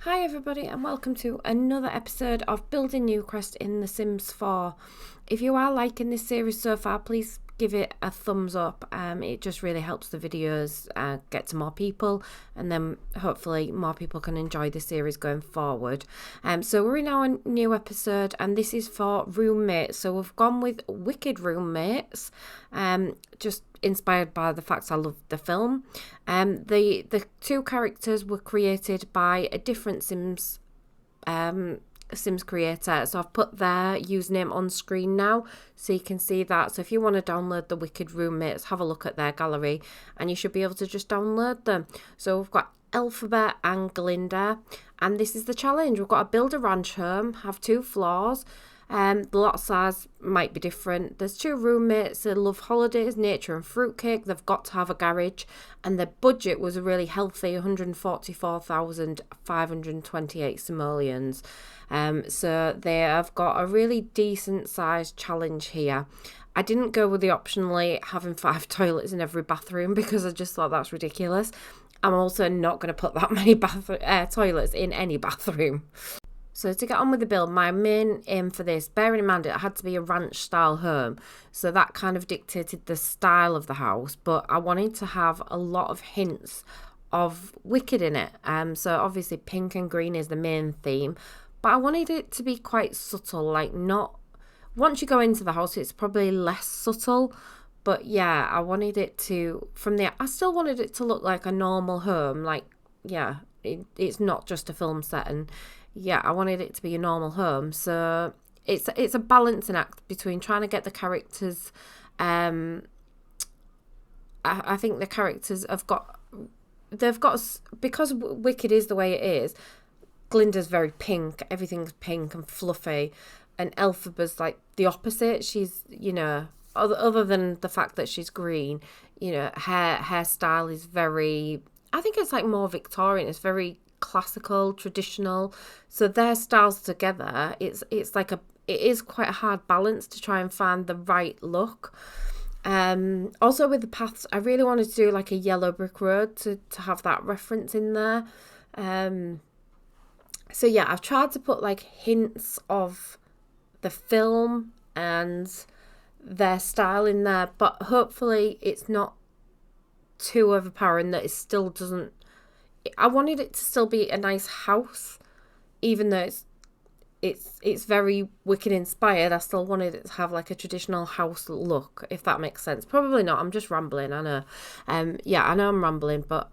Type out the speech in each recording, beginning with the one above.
Hi everybody and welcome to another episode of Building Newcrest in The Sims 4. If you are liking this series so far, please give it a thumbs up. It just really helps the videos get to more people, and then hopefully more people can enjoy the series going forward. So we're in our new episode, and this is for roommates. So we've gone with Wicked Roommates, just inspired by the fact I love the film. The two characters were created by a different Sims creator, so I've put their username on screen now so you can see that. So if you want to download the Wicked Roommates, have a look at their gallery and you should be able to just download them. So we've got Elphaba and Glinda, and this is the challenge. We've got to build a ranch home, have 2 floors. The lot size might be different. There's 2 roommates that love holidays, nature and fruitcake. They've got to have a garage, and their budget was a really healthy 144,528 simoleons. So they have got a really decent sized challenge here. I didn't go with the optionally having 5 toilets in every bathroom because I just thought that's ridiculous. I'm also not going to put that many toilets in any bathroom. So to get on with the build, my main aim for this, bearing in mind it had to be a ranch style home, so that kind of dictated the style of the house, but I wanted to have a lot of hints of Wicked in it. So obviously pink and green is the main theme, but I wanted it to be quite subtle, like not, once you go into the house it's probably less subtle, but yeah, I wanted it to, I still wanted it to look like a normal home, like, yeah, it's not just a film set, and yeah, I wanted it to be a normal home. So it's a balancing act between trying to get the characters. I think the characters they've got, because Wicked is the way it is. Glinda's very pink. Everything's pink and fluffy, and Elphaba's like the opposite. She's, other than the fact that she's green, her hairstyle is very, I think it's like more Victorian. It's very classical, traditional. So their styles together, it is quite a hard balance to try and find the right look. Also with the paths, I really wanted to do like a yellow brick road to have that reference in there. So yeah, I've tried to put like hints of the film and their style in there, but hopefully it's not too overpowering that it still doesn't. I wanted it to still be a nice house, even though it's very Wicked inspired. I still wanted it to have like a traditional house look, if that makes sense. Probably not. I'm just rambling. I know. Yeah, I know I'm rambling, but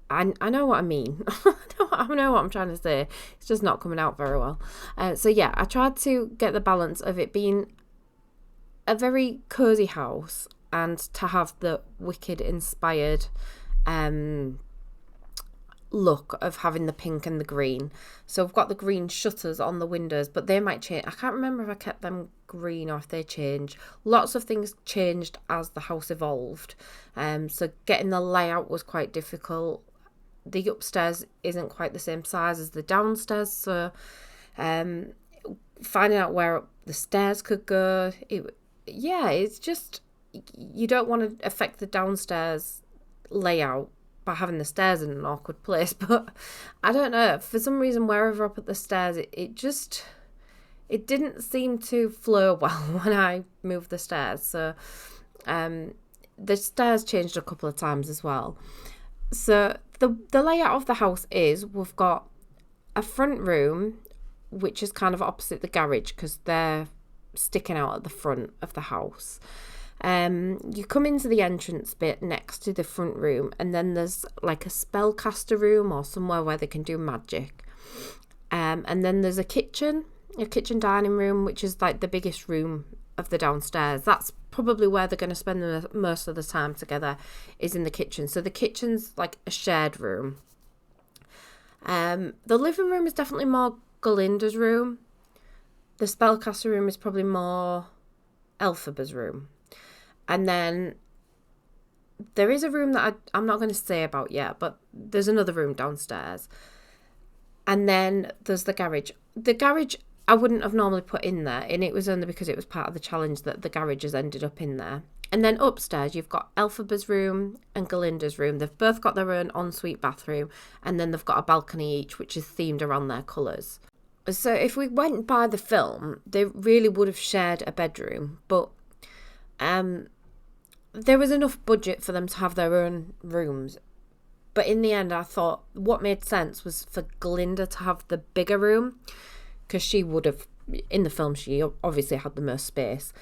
I know what I mean. I know what I'm trying to say. It's just not coming out very well. So yeah, I tried to get the balance of it being a very cozy house and to have the Wicked inspired look of having the pink and the green. So I've got the green shutters on the windows, but they might change. I can't remember if I kept them green or if they changed. Lots of things changed as the house evolved. So getting the layout was quite difficult. The upstairs isn't quite the same size as the downstairs, so finding out where the stairs could go, it's just, you don't want to affect the downstairs layout by having the stairs in an awkward place. But I don't know, for some reason wherever I put the stairs, it didn't seem to flow well when I moved the stairs. So the stairs changed a couple of times as well. So the layout of the house is, we've got a front room which is kind of opposite the garage because they're sticking out at the front of the house. You come into the entrance bit next to the front room, and then there's like a spellcaster room or somewhere where they can do magic. And then there's a kitchen dining room, which is like the biggest room of the downstairs. That's probably where they're going to spend most of the time together, is in the kitchen. So the kitchen's like a shared room. The living room is definitely more Glinda's room. The spellcaster room is probably more Elphaba's room. And then there is a room that I'm not going to say about yet, but there's another room downstairs. And then there's the garage. The garage I wouldn't have normally put in there, and it was only because it was part of the challenge that the garage has ended up in there. And then upstairs, you've got Elphaba's room and Glinda's room. They've both got their own ensuite bathroom, and then they've got a balcony each, which is themed around their colours. So if we went by the film, they really would have shared a bedroom, but there was enough budget for them to have their own rooms. But in the end, I thought what made sense was for Glinda to have the bigger room, because she would have, in the film, she obviously had the most space.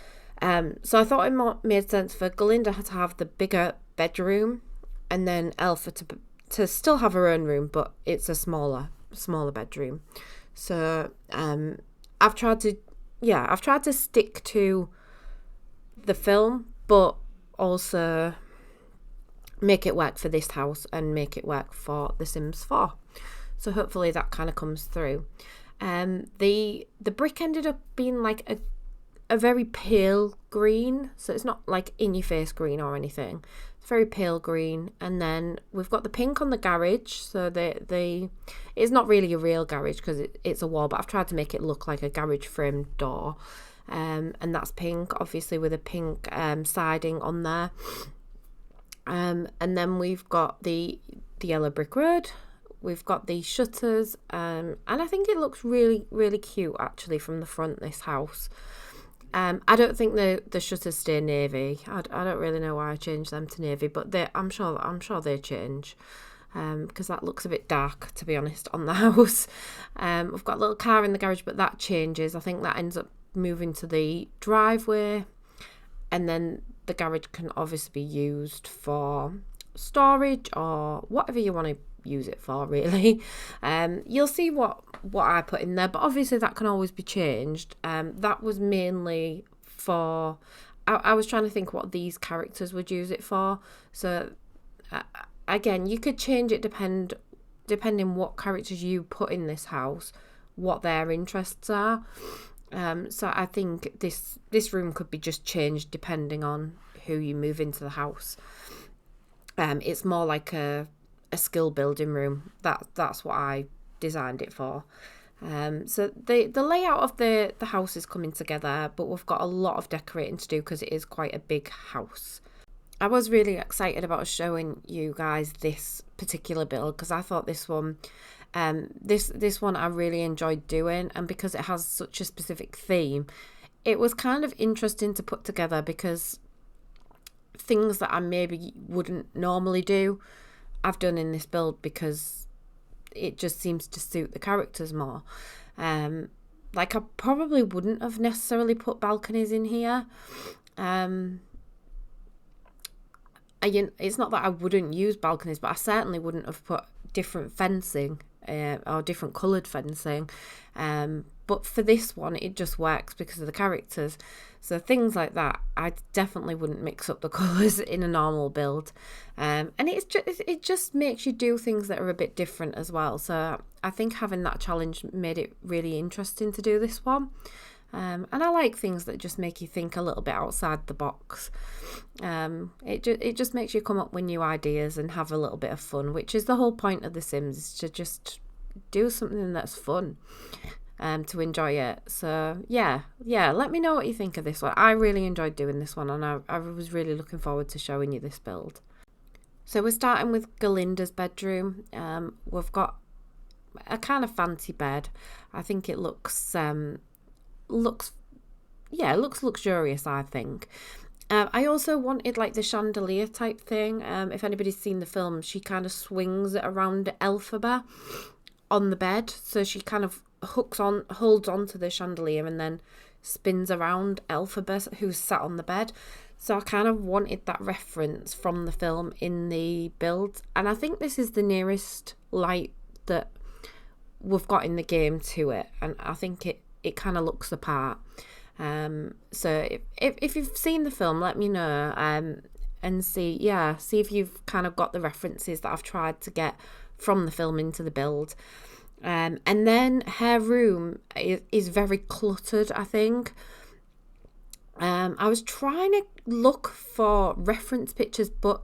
So I thought it made sense for Glinda to have the bigger bedroom, and then Elpha to still have her own room, but it's a smaller bedroom. So I've tried to stick to the film, but also make it work for this house and make it work for The Sims 4. So hopefully that kind of comes through. The brick ended up being like a very pale green, so it's not like in your face green or anything. It's very pale green. And then we've got the pink on the garage, so it's not really a real garage because it's a wall, but I've tried to make it look like a garage frame door. And that's pink, obviously, with a pink siding on there. And then we've got the yellow brick road. We've got the shutters, and I think it looks really, really cute actually from the front, this house. I don't think the shutters stay navy. I don't really know why I changed them to navy, but I'm sure they change, because that looks a bit dark, to be honest, on the house. We've got a little car in the garage, but that changes. I think that ends up moving to the driveway, and then the garage can obviously be used for storage or whatever you want to use it for, really. You'll see what I put in there, but obviously that can always be changed. That was mainly for I was trying to think what these characters would use it for. So again, you could change it depending what characters you put in this house, what their interests are. So I think this room could be just changed depending on who you move into the house. It's more like a skill building room. That's what I designed it for. So the layout of the house is coming together, but we've got a lot of decorating to do because it is quite a big house. I was really excited about showing you guys this particular build because I thought this one I really enjoyed doing, and because it has such a specific theme, it was kind of interesting to put together because things that I maybe wouldn't normally do, I've done in this build because it just seems to suit the characters more. Like I probably wouldn't have necessarily put balconies in here. It's not that I wouldn't use balconies, but I certainly wouldn't have put different fencing or different coloured fencing. But for this one, it just works because of the characters. So things like that, I definitely wouldn't mix up the colours in a normal build. And it just makes you do things that are a bit different as well. So I think having that challenge made it really interesting to do this one. And I like things that just make you think a little bit outside the box. It just makes you come up with new ideas and have a little bit of fun, which is the whole point of The Sims, is to just do something that's fun, to enjoy it. So yeah, let me know what you think of this one. I really enjoyed doing this one, and I was really looking forward to showing you this build. So we're starting with Glinda's bedroom. We've got a kind of fancy bed. I think it looks luxurious, I think. I also wanted like the chandelier type thing. If anybody's seen the film, she kind of swings it around Elphaba on the bed, so she kind of holds on to the chandelier and then spins around Elphaba, who's sat on the bed. So I kind of wanted that reference from the film in the build, and I think this is the nearest light that we've got in the game to it, and I think it kind of looks the part. So if you've seen the film, let me know, and see if you've kind of got the references that I've tried to get from the film into the build. And then her room is very cluttered, I think. I was trying to look for reference pictures, but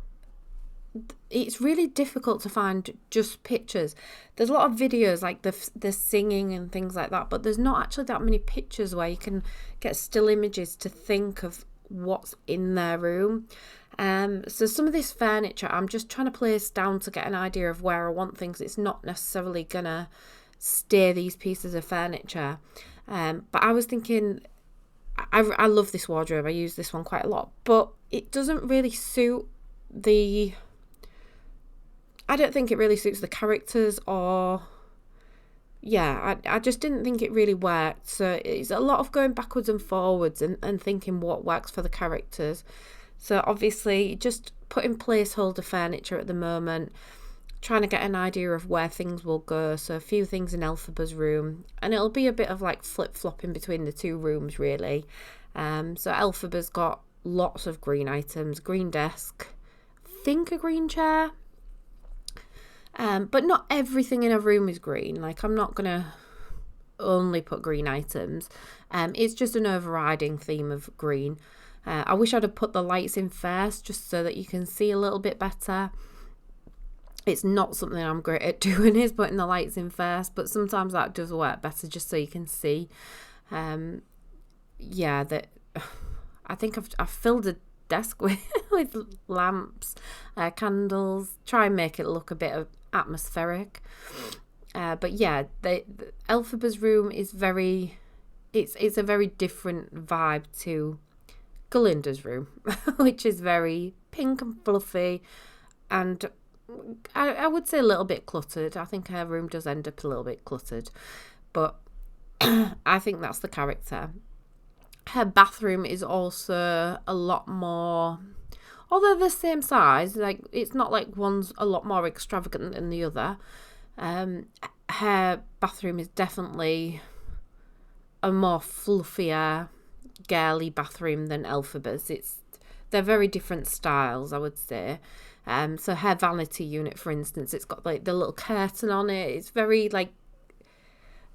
it's really difficult to find just pictures. There's a lot of videos like the singing and things like that, but there's not actually that many pictures where you can get still images to think of what's in their room. So some of this furniture I'm just trying to place down to get an idea of where I want things. It's not necessarily gonna stay these pieces of furniture. But I was thinking, I love this wardrobe. I use this one quite a lot, but it doesn't really suit I don't think it really suits the characters, or I just didn't think it really worked. So it's a lot of going backwards and forwards and thinking what works for the characters. So obviously just putting placeholder furniture at the moment, trying to get an idea of where things will go. So a few things in Elphaba's room, and it'll be a bit of like flip-flopping between the two rooms really. So Elphaba's got lots of green items, green desk, I think a green chair. But not everything in a room is green. Like, I'm not gonna only put green items. It's just an overriding theme of green. I wish I'd have put the lights in first, just so that you can see a little bit better. It's not something I'm great at doing, is putting the lights in first, but sometimes that does work better, just so you can see. I think I've filled a desk with lamps, candles, try and make it look a bit atmospheric. But yeah, the Elphaba's room is it's a very different vibe to Glinda's room, which is very pink and fluffy, and I would say a little bit cluttered. I think her room does end up a little bit cluttered, but I think that's the character. Her bathroom is also a lot more, although they're the same size, like it's not like one's a lot more extravagant than the other. Her bathroom is definitely a more fluffier, girly bathroom than Elphaba's. They're very different styles, I would say. So her vanity unit, for instance, it's got like the little curtain on it. It's very like,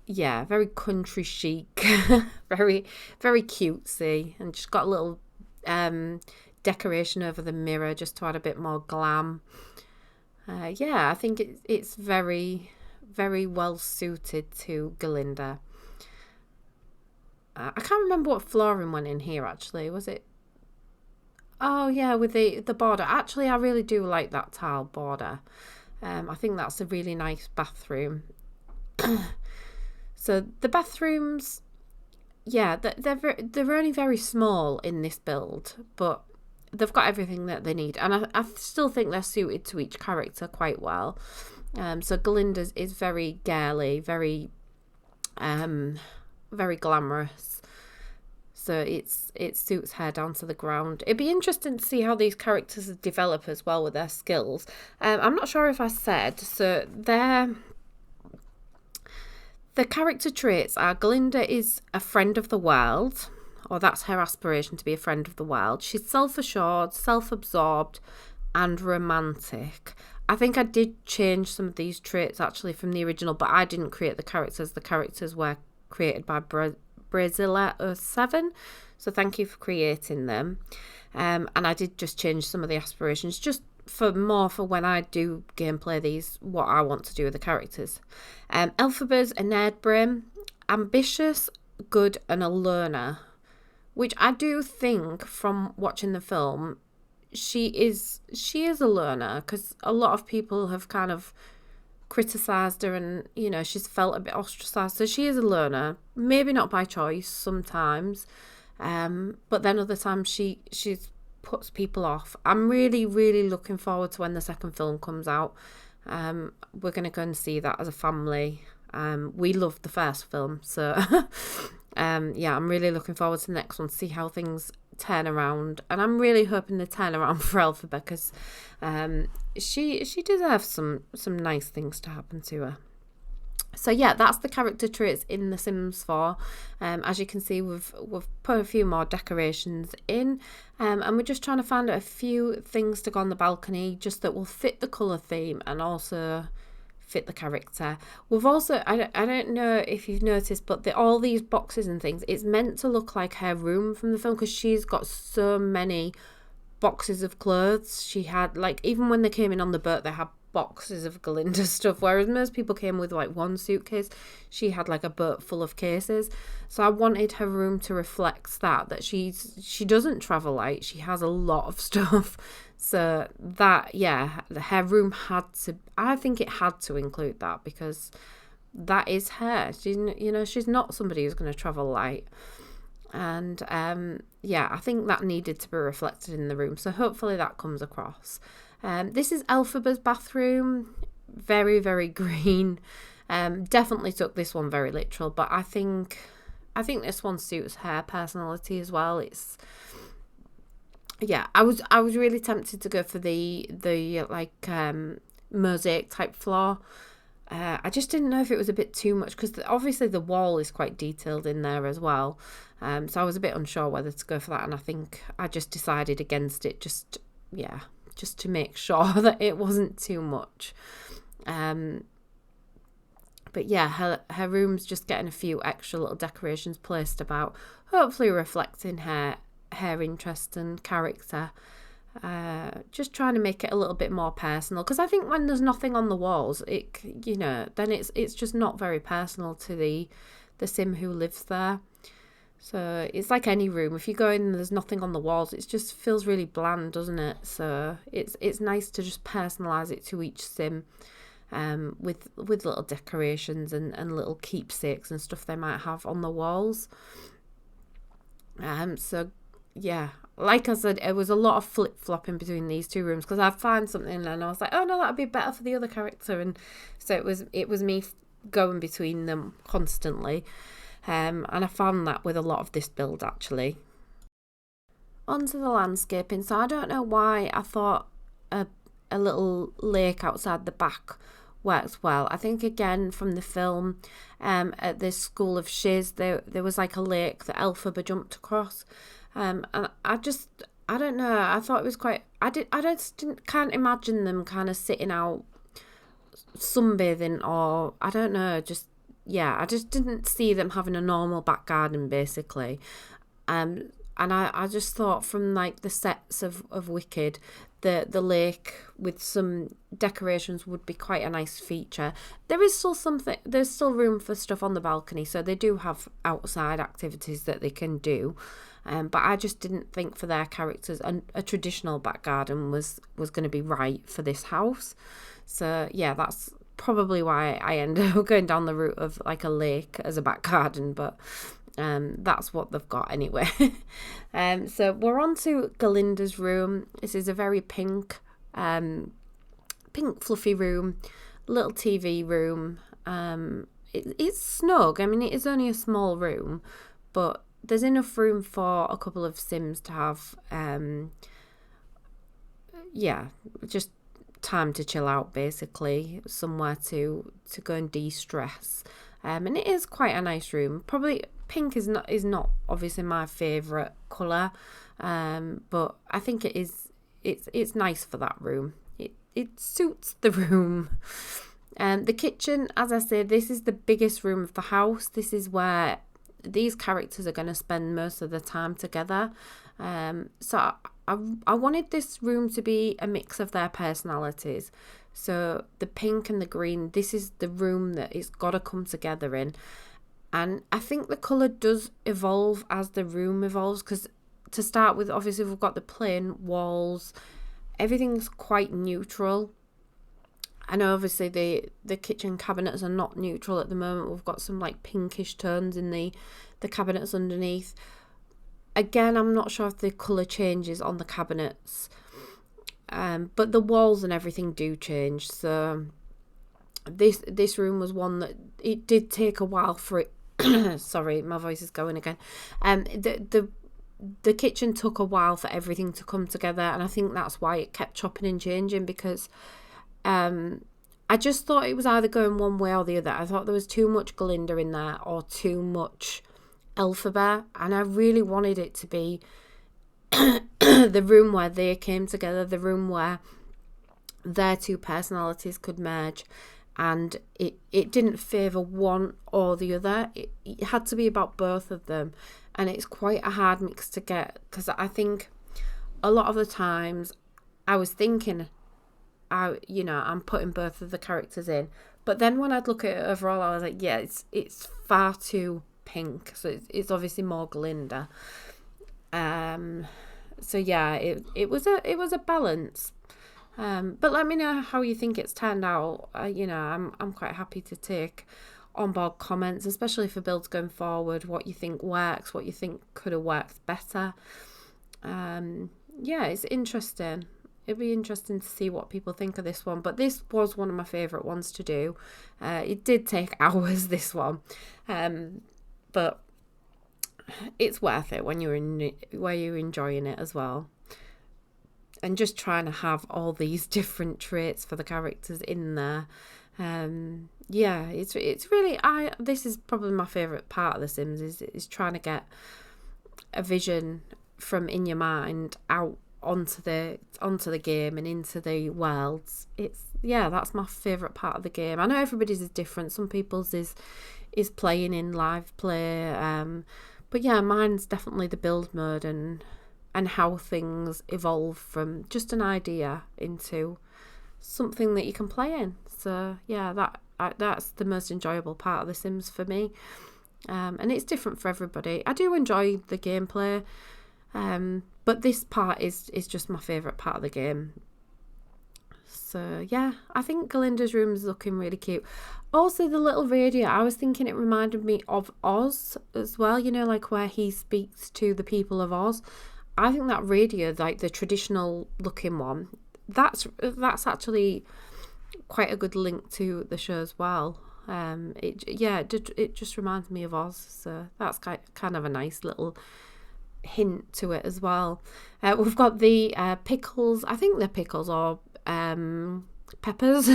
very country chic, very, very cutesy, and just got a little decoration over the mirror just to add a bit more glam. I think it's very, very well suited to Glinda. I can't remember what flooring went in here, actually. Was it? Oh, yeah, with the border. Actually, I really do like that tile border. I think that's a really nice bathroom. So the bathrooms, they're only very small in this build, but they've got everything that they need. And I still think they're suited to each character quite well. So Glinda's is very girly, very very glamorous. So it suits her down to the ground. It'd be interesting to see how these characters develop as well with their skills. I'm not sure if I said, so the character traits are Glinda is a friend of the world, or that's her aspiration, to be a friend of the world. She's self-assured, self-absorbed, and romantic. I think I did change some of these traits actually from the original, but I didn't create the characters. The characters were created by Brazilla07, so thank you for creating them. And I did just change some of the aspirations just for when I do gameplay these, what I want to do with the characters. Elphaba's a nerd brain, ambitious, good, and a learner, which I do think from watching the film she is a learner, because a lot of people have kind of criticised her, and she's felt a bit ostracised. So she is a learner, maybe not by choice sometimes, but then other times she puts people off. I'm really, really looking forward to when the second film comes out. We're going to go and see that as a family. We loved the first film, so I'm really looking forward to the next one to see how things turn around, and I'm really hoping they turn around for Elphaba, because she deserves some nice things to happen to her. So that's the character traits in The Sims 4. As you can see, we've put a few more decorations in, and we're just trying to find a few things to go on the balcony, just that will fit the colour theme and also fit the character. We've also, I don't know if you've noticed, but all these boxes and things, it's meant to look like her room from the film, because she's got so many boxes of clothes. She had, like, even when they came in on the boat, they had boxes of Glinda stuff, whereas most people came with like one suitcase. She had like a boat full of cases. So I wanted her room to reflect that she doesn't travel light. She has a lot of stuff. So that, yeah, her room I think it had to include that, because that is her. She's not somebody who's going to travel light. And yeah, I think that needed to be reflected in the room. So hopefully that comes across. This is Elphaba's bathroom. Very, very green. Definitely took this one very literal, but I think this one suits her personality as well. It's, yeah, I was really tempted to go for the like mosaic type floor. I just didn't know if it was a bit too much, because obviously the wall is quite detailed in there as well. So I was a bit unsure whether to go for that, and I think I just decided against it, just to make sure that it wasn't too much. But yeah, her room's just getting a few extra little decorations placed about, hopefully reflecting her interest and character. Just trying to make it a little bit more personal, because I think when there's nothing on the walls, then it's just not very personal to the sim who lives there. So it's like any room. If you go in and there's nothing on the walls, it just feels really bland, doesn't it? So it's nice to just personalise it to each sim, with little decorations and little keepsakes and stuff they might have on the walls. So yeah, like I said, it was a lot of flip-flopping between these two rooms, because I'd find something and I was like, oh no, that'd be better for the other character, and so it was me going between them constantly. And I found that with a lot of this build, actually. Onto the landscaping. So I don't know why I thought a little lake outside the back works well. I think, again, from the film, at this school of shiz, there was like a lake that Elphaba jumped across. And I don't know, I thought it was quite, can't imagine them kind of sitting out sunbathing, or I don't know, I just didn't see them having a normal back garden, basically. And I just thought, from like the sets of Wicked, the lake with some decorations would be quite a nice feature. There's still room for stuff on the balcony, so they do have outside activities that they can do. But I just didn't think for their characters a traditional back garden was going to be right for this house. So yeah, that's probably why I ended up going down the route of like a lake as a back garden, but that's what they've got anyway. So we're on to Glinda's room. This is a very pink fluffy room, little TV room. It's snug. I mean, it is only a small room, but there's enough room for a couple of Sims to have, just time to chill out, basically, somewhere to go and de-stress. And it is quite a nice room. Probably pink is not obviously my favourite colour, but I think it's nice for that room. It suits the room. The kitchen, as I said, this is the biggest room of the house. This is where these characters are going to spend most of the time together. So I wanted this room to be a mix of their personalities. So the pink and the green, this is the room that it's got to come together in. And I think the colour does evolve as the room evolves, because to start with, obviously we've got the plain walls. Everything's quite neutral. I know obviously the kitchen cabinets are not neutral at the moment. We've got some like pinkish tones in the cabinets underneath. Again, I'm not sure if the colour changes on the cabinets, but the walls and everything do change. So this room was one that it did take a while for it. Sorry, my voice is going again. The kitchen took a while for everything to come together, and I think that's why it kept chopping and changing, because I just thought it was either going one way or the other. I thought there was too much Glinda in there or too much Elphaba, and I really wanted it to be the room where they came together, the room where their two personalities could merge, and it didn't favour one or the other. It had to be about both of them, and it's quite a hard mix to get, because I think a lot of the times I was thinking I'm putting both of the characters in. But then when I'd look at it overall, I was like, yeah, it's far too pink. So it's obviously more Glinda. So yeah, it was a balance. But let me know how you think it's turned out. I'm quite happy to take on board comments, especially for builds going forward. What you think works, what you think could have worked better. It's interesting. It'd be interesting to see what people think of this one. But this was one of my favourite ones to do. It did take hours, this one, but it's worth it when you're enjoying it as well. And just trying to have all these different traits for the characters in there. It's really, this is probably my favourite part of The Sims is trying to get a vision from in your mind out onto the game and into the worlds. That's my favourite part of the game. I know everybody's is different. Some people's is playing in live play. But yeah, mine's definitely the build mode and how things evolve from just an idea into something that you can play in. So yeah, that's the most enjoyable part of The Sims for me. And it's different for everybody. I do enjoy the gameplay, but this part is just my favourite part of the game. So yeah, I think Glinda's room is looking really cute. Also, the little radio, I was thinking it reminded me of Oz as well, like where he speaks to the people of Oz. I think that radio, like the traditional looking one, that's actually quite a good link to the show as well. It just reminds me of Oz, so that's kind of a nice little hint to it as well. We've got the pickles. I think they're pickles or peppers.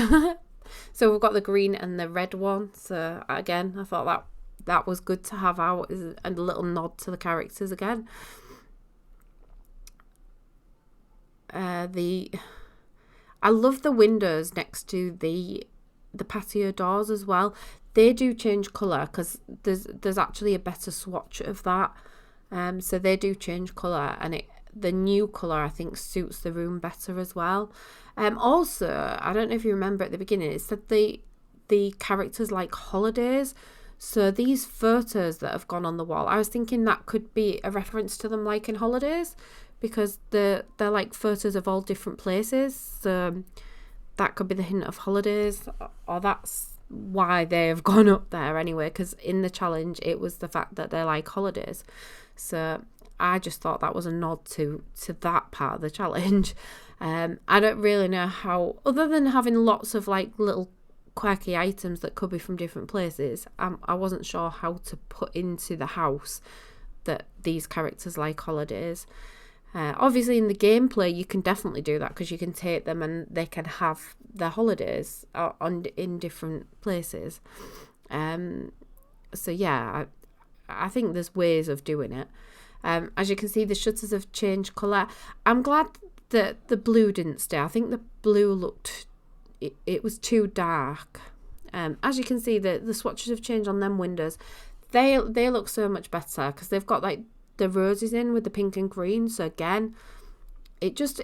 So we've got the green and the red one. So again, I thought that was good to have out and a little nod to the characters again. I love the windows next to the patio doors as well. They do change colour because there's actually a better swatch of that. So they do change colour, and the new colour I think suits the room better as well. Also, I don't know if you remember at the beginning, it said the characters like holidays. So these photos that have gone on the wall, I was thinking that could be a reference to them liking holidays, because they're like photos of all different places. So that could be the hint of holidays, or that's why they've gone up there anyway, because in the challenge it was the fact that they're like holidays. So I just thought that was a nod to that part of the challenge. I don't really know how, other than having lots of like little quirky items that could be from different places, I wasn't sure how to put into the house that these characters like holidays. Obviously in the gameplay you can definitely do that, because you can take them and they can have their holidays in different places. So yeah, I think there's ways of doing it. As you can see, the shutters have changed colour. I'm glad that the blue didn't stay. I think the blue looked, it was too dark. As you can see, the swatches have changed on them windows. They look so much better because they've got like the roses in with the pink and green. So again, it just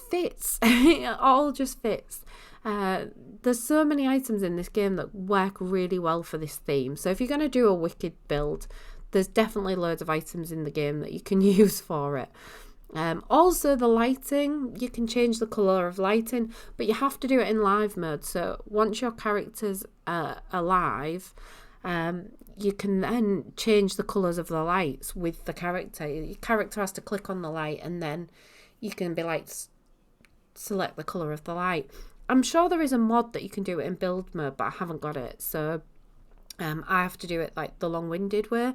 fits. It all just fits. There's so many items in this game that work really well for this theme. So if you're going to do a wicked build, there's definitely loads of items in the game that you can use for it. Also, the lighting, you can change the colour of lighting, but you have to do it in live mode. So once your characters are alive, you can then change the colours of the lights with the character. Your character has to click on the light, and then you can be like, select the colour of the light. I'm sure there is a mod that you can do it in build mode, but I haven't got it. So I have to do it like the long-winded way.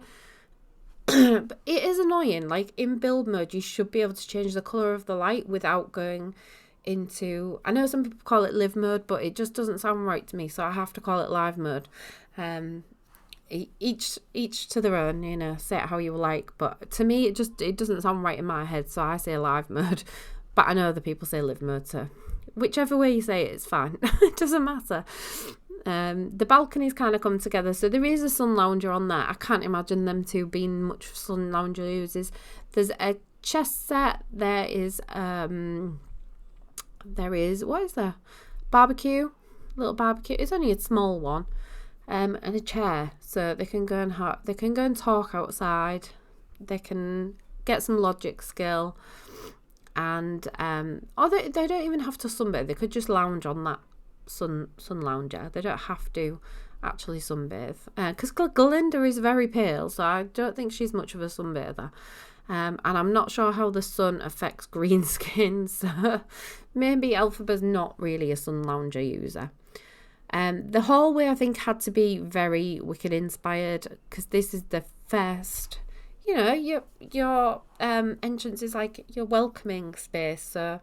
But it is annoying. Like in build mode, you should be able to change the colour of the light without going into, I know some people call it live mode, but it just doesn't sound right to me, so I have to call it live mode. Each to their own, say it how you like, but to me it doesn't sound right in my head, so I say live mode. But I know other people say live mode, so whichever way you say it, it's fine. It doesn't matter. The balconies kind of come together, so there is a sun lounger on there. I can't imagine them two being much sun lounger uses. There's a chess set. There is what is there? barbecue, little barbecue. It's only a small one, and a chair, so they can go and talk outside. They can get some logic skill, and or they don't even have to sunbathe. They could just lounge on that sun lounger. They don't have to actually sunbathe, because Glinda is very pale, so I don't think she's much of a sunbather. And I'm not sure how the sun affects green skin, so maybe Elphaba's not really a sun lounger user. The hallway, I think, had to be very Wicked inspired, because this is the first, you know, your entrance is like your welcoming space. So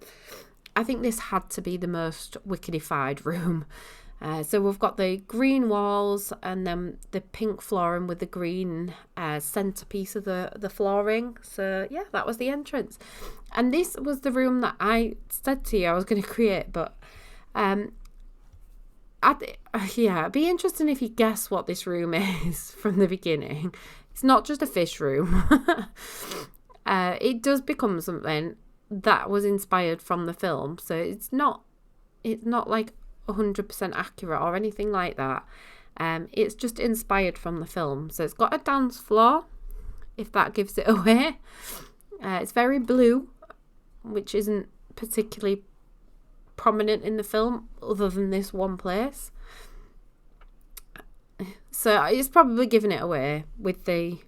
I think this had to be the most Wickedified room. So we've got the green walls and then the pink flooring with the green centerpiece of the flooring. So yeah, that was the entrance. And this was the room that I said to you I was going to create, but it'd be interesting if you guess what this room is from the beginning. It's not just a fish room. It does become something that was inspired from the film, so it's not like 100% accurate or anything like that. It's just inspired from the film. So it's got a dance floor, if that gives it away. It's very blue, which isn't particularly prominent in the film other than this one place. So it's probably giving it away with the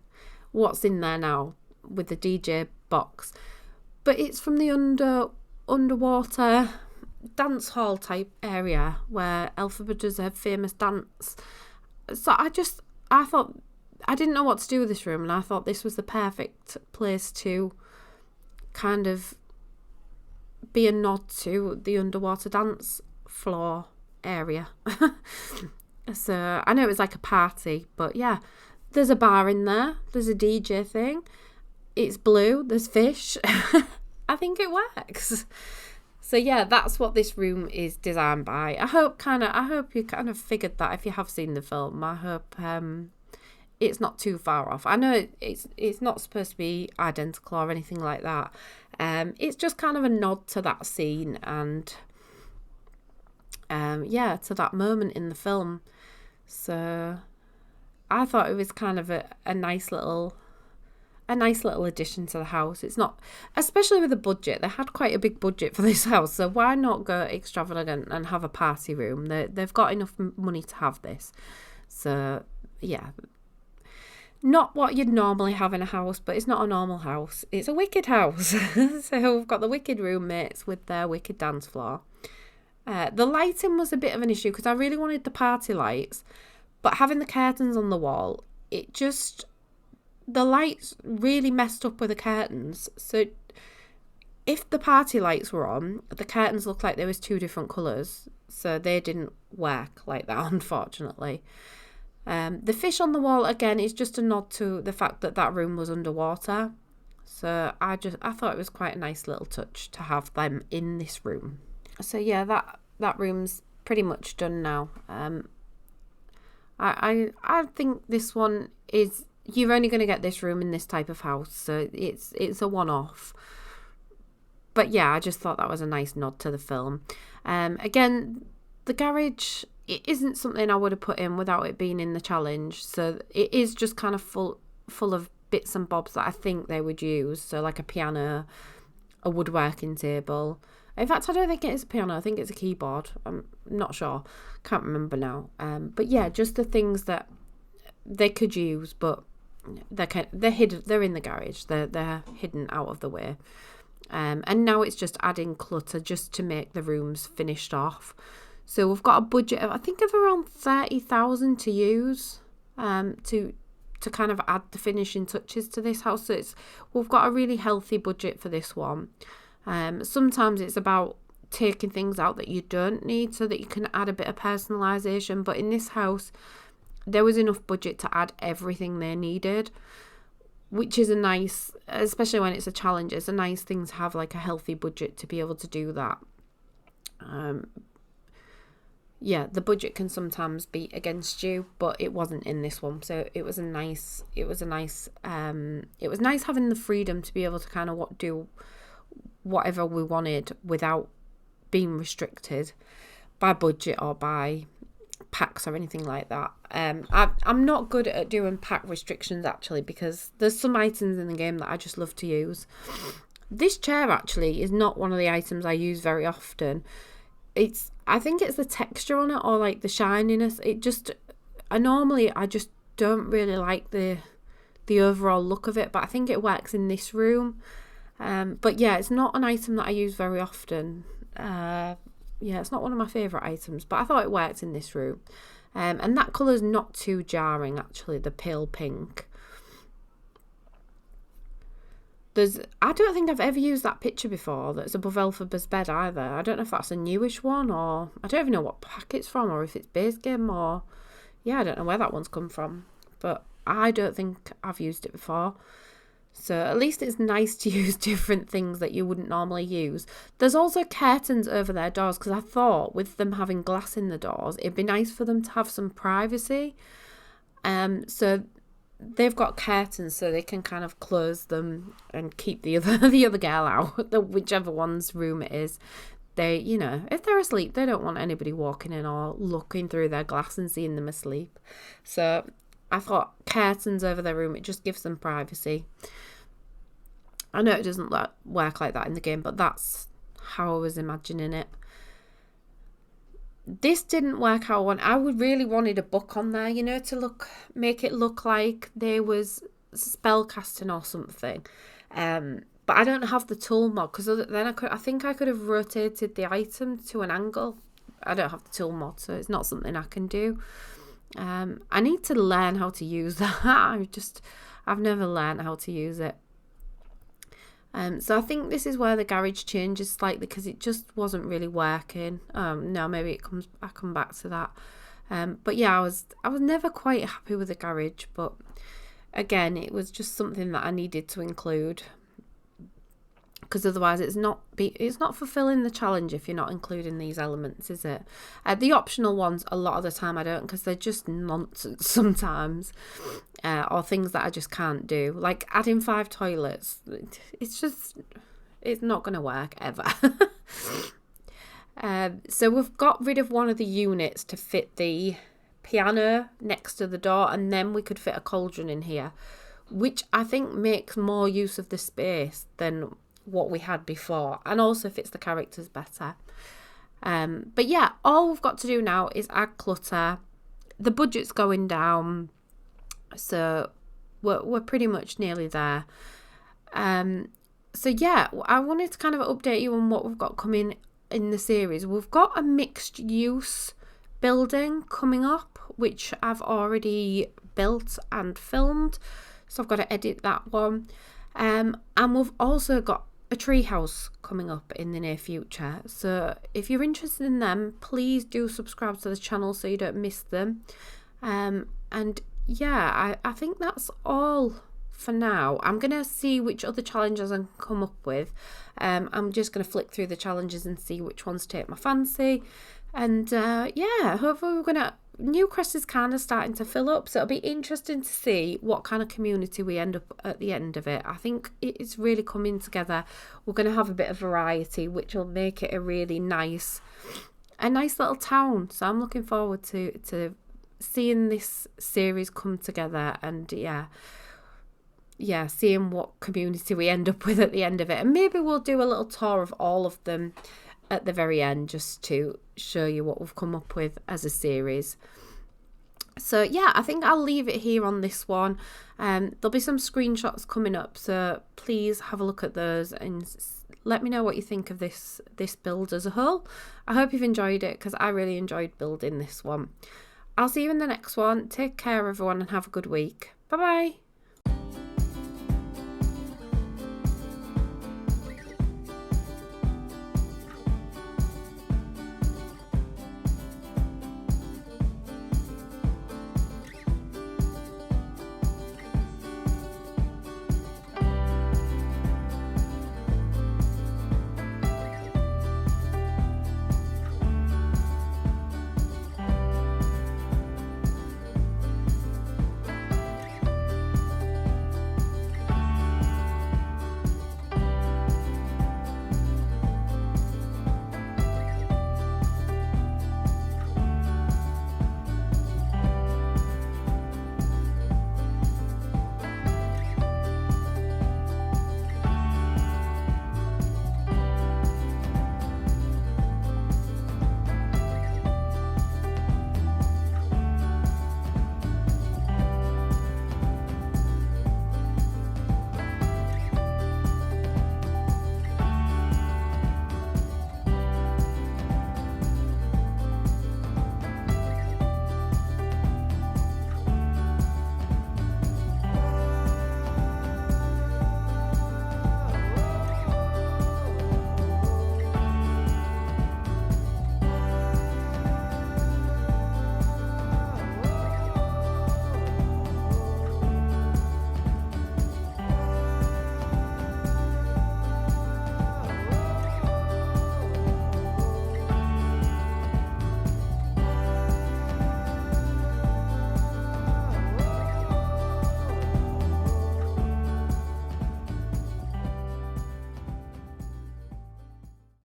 what's in there now with the DJ box. But it's from the underwater dance hall type area where Elphaba does her famous dance. So I thought, I didn't know what to do with this room, and I thought this was the perfect place to kind of be a nod to the underwater dance floor area. So I know it was like a party, but yeah, there's a bar in there, there's a DJ thing, it's blue, there's fish. I think it works. So yeah, that's what this room is designed by. I hope you kind of figured that if you have seen the film. I hope it's not too far off. I know it's not supposed to be identical or anything like that. It's just kind of a nod to that scene and to that moment in the film. So I thought it was kind of a nice little addition to the house. It's not, especially with the budget, they had quite a big budget for this house, so why not go extravagant and have a party room? They've got enough money to have this. So yeah, not what you'd normally have in a house, but it's not a normal house, it's a Wicked house. So we've got the Wicked roommates with their Wicked dance floor. The lighting was a bit of an issue because I really wanted the party lights, but having the curtains on the wall, the lights really messed up with the curtains. So if the party lights were on, the curtains looked like there was two different colours, so they didn't work like that, unfortunately. The fish on the wall, again, is just a nod to the fact that room was underwater. So I thought it was quite a nice little touch to have them in this room. So yeah, that room's pretty much done now. I think this one is, you're only going to get this room in this type of house, so it's a one-off. But yeah, I just thought that was a nice nod to the film. Again, the garage, it isn't something I would have put in without it being in the challenge. So it is just kind of full of bits and bobs that I think they would use. So like a piano, a woodworking table. In fact, I don't think it is a piano. I think it's a keyboard. I'm not sure. Can't remember now. But yeah, just the things that they could use, but they're hidden. They're in the garage. They're hidden out of the way. And now it's just adding clutter just to make the rooms finished off. So we've got a budget of, I think, of around 30,000 to use to kind of add the finishing touches to this house. So we've got a really healthy budget for this one. Sometimes it's about taking things out that you don't need so that you can add a bit of personalisation. But in this house, there was enough budget to add everything they needed, which is a nice, especially when it's a challenge, it's a nice thing to have, like a healthy budget to be able to do that. Yeah, the budget can sometimes be against you, but it wasn't in this one. So it was nice having the freedom to be able to kind of do whatever we wanted without being restricted. by budget or by packs or anything like that. I'm not good at doing pack restrictions actually, because there's some items in the game that I just love to use. This chair actually is not one of the items I use very often. I think it's the texture on it, or like the shininess. I just don't really like the overall look of it, but I think it works in this room. But yeah, it's not an item that I use very often. Yeah, it's not one of my favourite items, but I thought it worked in this room. And that colour's not too jarring, actually, the pale pink. I don't think I've ever used that picture before that's above Elphaba's bed either. I don't know if that's a newish one, or I don't even know what pack it's from, or if it's base game, or yeah, I don't know where that one's come from. But I don't think I've used it before. So at least it's nice to use different things that you wouldn't normally use. There's also curtains over their doors, because I thought with them having glass in the doors, it'd be nice for them to have some privacy. So they've got curtains so they can kind of close them and keep the other girl out, whichever one's room it is. They, if they're asleep, they don't want anybody walking in or looking through their glass and seeing them asleep. So I thought curtains over their room, it just gives them privacy. I know it doesn't work like that in the game, but that's how I was imagining it. This didn't work how I want. I would really wanted a book on there, to make it look like there was spellcasting or something. But I don't have the tool mod, because then I think I could have rotated the item to an angle. I don't have the tool mod, so it's not something I can do. I need to learn how to use that. I've never learned how to use it. So I think this is where the garage changes slightly, because it just wasn't really working. No, maybe I come back to that. But yeah, I was never quite happy with the garage, but again, it was just something that I needed to include, because otherwise it's not fulfilling the challenge if you're not including these elements, is it? The optional ones, a lot of the time I don't, because they're just nonsense sometimes, or things that I just can't do, like adding 5 toilets. It's not going to work ever. So we've got rid of one of the units to fit the piano next to the door, and then we could fit a cauldron in here, which I think makes more use of the space than what we had before, and also fits the characters better. But yeah, all we've got to do now is add clutter. The budget's going down, so we're pretty much nearly there. So yeah, I wanted to kind of update you on what we've got coming in the series. We've got a mixed use building coming up, which I've already built and filmed, so I've got to edit that one. And we've also got a treehouse coming up in the near future. So if you're interested in them, please do subscribe to the channel so you don't miss them. And yeah, I think that's all for now. I'm going to see which other challenges I can come up with. I'm just going to flick through the challenges and see which ones take my fancy. And yeah, hopefully Newcrest is kind of starting to fill up, so it'll be interesting to see what kind of community we end up at the end of it. I think it's really coming together. We're going to have a bit of variety, which will make it a really nice little town. So I'm looking forward to seeing this series come together, and yeah, seeing what community we end up with at the end of it. And maybe we'll do a little tour of all of them at the very end, just to show you what we've come up with as a series. So yeah, I think I'll leave it here on this one. There'll be some screenshots coming up, so please have a look at those and let me know what you think of this build as a whole. I hope you've enjoyed it, because I really enjoyed building this one. I'll see you in the next one. Take care everyone, and have a good week. Bye bye.